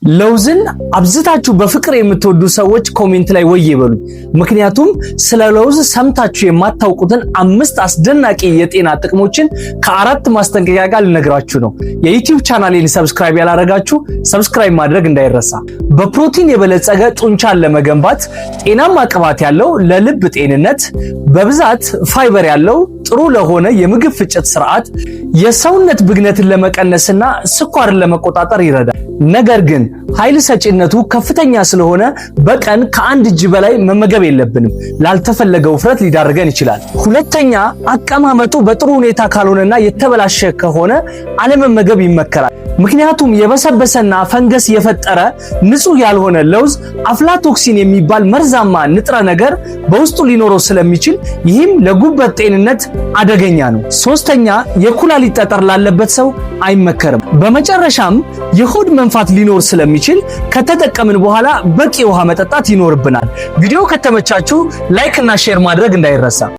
ለውዝን አብዝታችሁ በፍቅር የምትወዱ ሰዎች ኮሜንት ላይ ወይ ይበሉ። ምክንያቱም ስለ ለውዝ ሰምታችሁ የማታውቁትን 5 አስደናቂ የጤና ጥቅሞችን ከ4 ማስጠንቀቂያ ጋር ልነግራችሁ ነው። የዩቲዩብ ቻናሌን ሰብስክራይብ ያላረጋችሁ ሰብስክራይብ ማድረግ እንዳይረሳ። በፕሮቲን የበለጸገ ጡንቻን ለመገንባት፣ ጤናማ ቅባት ያለው ለልብ ጤንነት፣ በብዛት ፋይበር ያለው ጥሩ ለሆነ የምግብ ፍጨት ስርዓት፣ የሰውነት ብግነትን ለመቀነስና ስኳርን ለመቆጣጠር ይረዳል። ነገር ግን ኃይል ሰጪነቱ ከፍተኛ ስለሆነ በቀን ከ1 እጅ በላይ መመገብ የለብንም። ላልተፈለገ ውፍረት ሊዳርገን ይችላል። ሁለተኛ፣ አቀማመጡ በጥሩ ሁኔታ ካልሆነና የተበላሸ ከሆነ አለመመገብ ይመከራል። ምክንያቱም የበሰበሰና ፈንገስ የፈጠረ ንጹህ ያልሆነ ለውዝ አፍላቶክሲን የሚባል መርዛማ ንጥረ ነገር በውስጡ ሊኖረው ስለሚችል ይህም ለጉበት ጤንነት አደገኛ ነው። ሶስተኛ፣ የኩላሊት ጠጠር ላለበት ሰው አይመከርም። በመጨረሻም የሆድ መንፋት ሊኖር ስለሚችል ከተጠቀምን በኋላ በቂ ውሃ መጠጣት ይኖርብናል። ቪዲዮ ከተመቻችሁ ላይክ እና ሼር ማድረግ እንዳይረሳ።